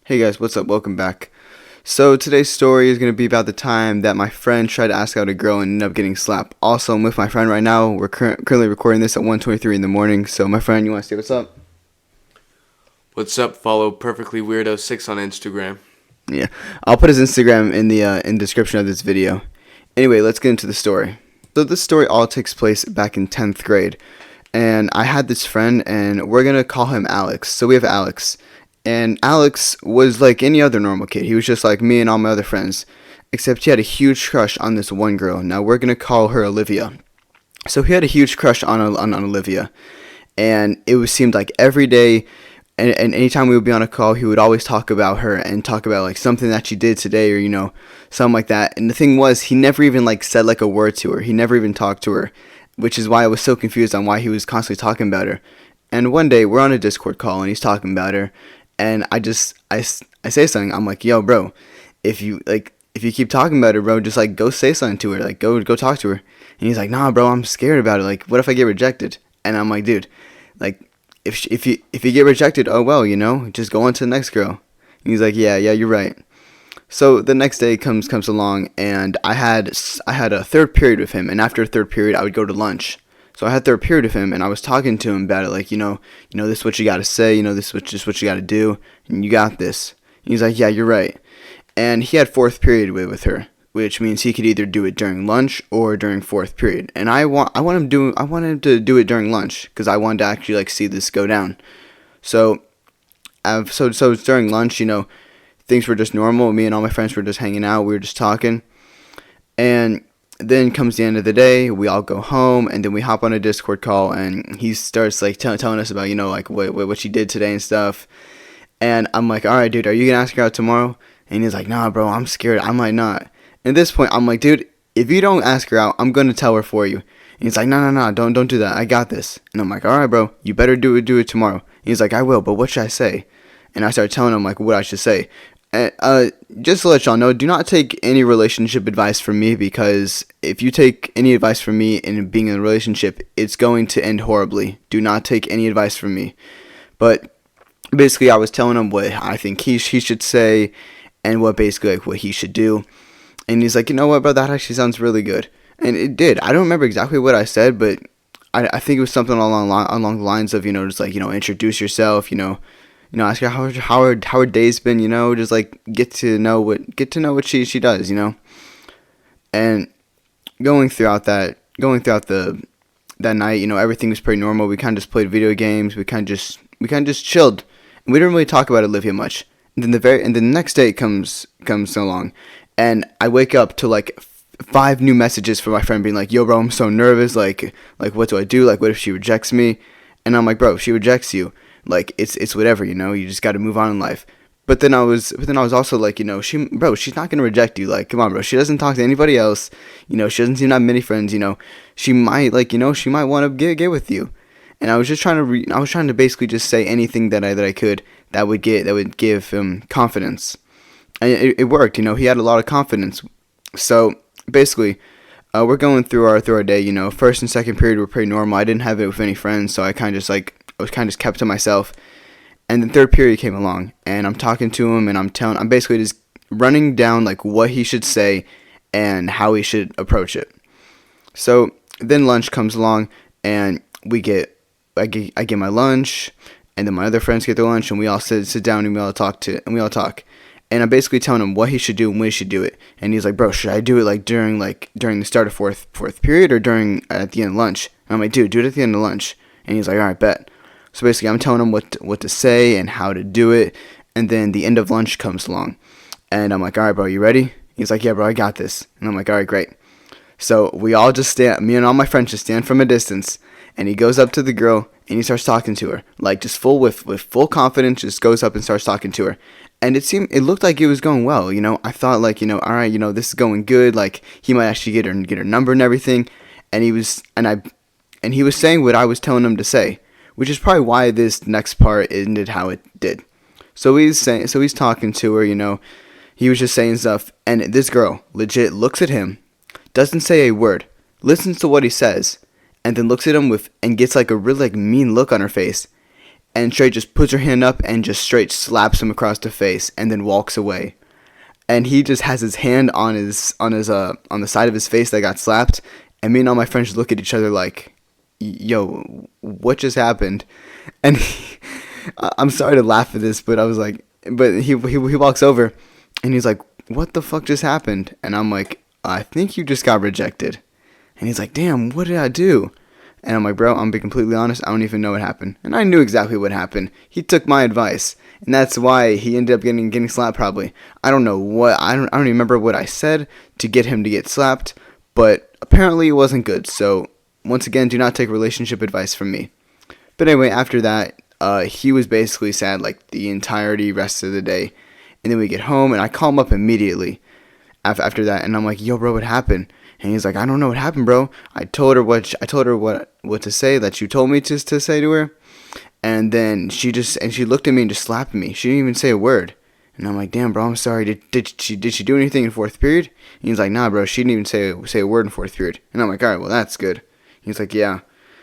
Hey guys, what's up? Welcome back. So today's story is going to be about the time that my friend tried to ask out a girl and ended up getting slapped. Also, I'm with my friend right now. We're currently recording this at 1:23 in the morning. So my friend, you want to say what's up? What's up? Follow Perfectly Weirdo 6 on Instagram. Yeah, I'll put his Instagram in the description of this video. Anyway, let's get into the story. So this story all takes place back in 10th grade. And I had this friend, and we're going to call him Alex. So we have Alex. And Alex was like any other normal kid. He was just like me and all my other friends. Except he had a huge crush on this one girl. Now we're going to call her Olivia. So he had a huge crush on Olivia. And seemed like every day and anytime we would be on a call, he would always talk about her and talk about like something that she did today or something like that. And the thing was, he never even like said like a word to her. He never even talked to her, which is why I was so confused on why he was constantly talking about her. And one day we're on a Discord call and he's talking about her, and I say something. I'm like, yo, bro, if you keep talking about her, bro, just like go say something to her, like go talk to her. And he's like, nah, bro, I'm scared about it. Like, what if I get rejected? And I'm like, dude, like, if you get rejected, oh well, just go on to the next girl. And he's like, yeah, you're right. So the next day comes along, and I had a third period with him, and after third period, I would go to lunch. So I had third period with him, and I was talking to him about it, like, this is what you got to say, this is just what you got to do, and you got this. And he's like, yeah, you're right. And he had fourth period with her, which means he could either do it during lunch or during fourth period. And I want him to do it during lunch because I wanted to actually like see this go down. So it's during lunch, things were just normal. Me and all my friends were just hanging out. We were just talking. And then comes the end of the day, we all go home, and then we hop on a Discord call, and he starts like telling us about like what she did today and stuff. And I'm like, all right, dude, are you gonna ask her out tomorrow? And he's like, nah, bro, I'm scared. I might not. At this point, I'm like, dude, if you don't ask her out, I'm gonna tell her for you. And he's like, no, don't do that. I got this. And I'm like, all right, bro, you better do it tomorrow. And he's like, I will, but what should I say? And I started telling him like what I should say. And, just to let y'all know, do not take any relationship advice from me, because if you take any advice from me in being in a relationship, it's going to end horribly. Do not take any advice from me. But basically, I was telling him what I think he should say and what he should do. And he's like, you know what, bro, that actually sounds really good. And it did. I don't remember exactly what I said, but I think it was something along the lines of, just like, introduce yourself, ask her how her day's been, just like get to know what she does, And going throughout that night, everything was pretty normal. We kind of just played video games. We kind of just chilled. And we didn't really talk about Olivia much. And then the next day comes along, and I wake up to like 5 new messages from my friend being like, yo, bro, I'm so nervous. Like what do I do? Like, what if she rejects me? And I'm like, bro, if she rejects you, like it's whatever, you just got to move on in life. But then I was also like, she's not gonna reject you. Like, come on, bro. She doesn't talk to anybody else. She doesn't seem to have many friends. She might she might want to get with you. And I was just trying to basically just say anything that I could that would give him confidence. And it worked. He had a lot of confidence. So basically, we're going through our day. First and second period were pretty normal. I didn't have it with any friends, so I was kind of just kept to myself. And then third period came along, and I'm talking to him, and I'm basically just running down like what he should say and how he should approach it. So then lunch comes along, and I get my lunch, and then my other friends get their lunch, and we all sit down and we all talk. And I'm basically telling him what he should do and when he should do it. And he's like, bro, should I do it like during the start of fourth period or at the end of lunch? And I'm like, dude, do it at the end of lunch. And he's like, all right, bet. So basically, I'm telling him what to say and how to do it. And then the end of lunch comes along, and I'm like, all right, bro, you ready? He's like, yeah, bro, I got this. And I'm like, all right, great. So we all just stand. Me and all my friends just stand from a distance. And he goes up to the girl and he starts talking to her, like just with full confidence. Just goes up and starts talking to her. And it looked like it was going well. I thought like, all right, this is going good. Like he might actually get her number and everything. And he was saying what I was telling him to say, which is probably why this next part ended how it did. So he's talking to her, he was just saying stuff, and this girl legit looks at him, doesn't say a word, listens to what he says, and then looks at him and gets like a really like mean look on her face, and straight just puts her hand up and just straight slaps him across the face and then walks away. And he just has his hand on the side of his face that got slapped, and me and all my friends look at each other like, yo, what just happened? And I'm sorry to laugh at this, but I was like, but he walks over and he's like, what the fuck just happened? And I'm like, I think you just got rejected. And he's like, damn, what did I do? And I'm like, bro, I'm being completely honest, I don't even know what happened. And I knew exactly what happened. He took my advice, and that's why he ended up getting slapped probably. I don't know what, I don't even remember what I said to get him to get slapped, but apparently it wasn't good. So once again, do not take relationship advice from me. But anyway, after that, he was basically sad like the entirety rest of the day. And then we get home, and I call him up immediately after that, and I'm like, yo, bro, what happened? And he's like, I don't know what happened, bro. I told her what to say that you told me to say to her, and then she looked at me and just slapped me. She didn't even say a word. And I'm like, damn, bro, I'm sorry. Did she do anything in fourth period? And he's like, nah, bro, she didn't even say a word in fourth period. And I'm like, all right, well, that's good. He's like, yeah.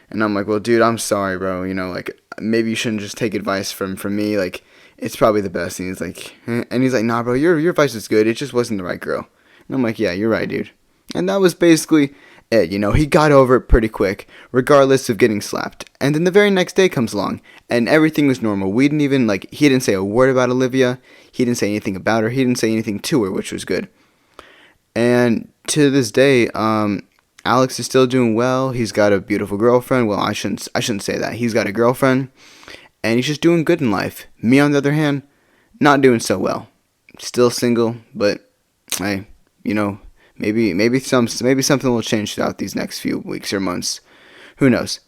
And I'm like, well, dude, I'm sorry, bro. You know, like, maybe you shouldn't just take advice from me. Like, it's probably the best. And he's like, nah, bro, your advice is good. It just wasn't the right girl. And I'm like, yeah, you're right, dude. And that was basically it. You know, he got over it pretty quick, regardless of getting slapped. And then the very next day comes along, and everything was normal. We didn't even, he didn't say a word about Olivia. He didn't say anything about her. He didn't say anything to her, which was good. And to this day, Alex is still doing well. He's got a beautiful girlfriend. Well, I shouldn't say that. He's got a girlfriend, and he's just doing good in life. Me, on the other hand, not doing so well. Still single, but hey, you know, maybe something will change throughout these next few weeks or months. Who knows?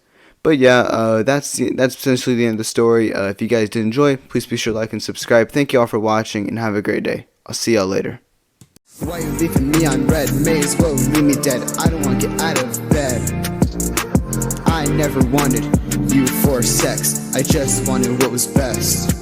But yeah, that's essentially the end of the story. If you guys did enjoy, please be sure to like and subscribe. Thank you all for watching, and have a great day. I'll see y'all later. Why you leaving me on red? May as well leave me dead. I don't want to get out of bed. I never wanted you for sex. I just wanted what was best.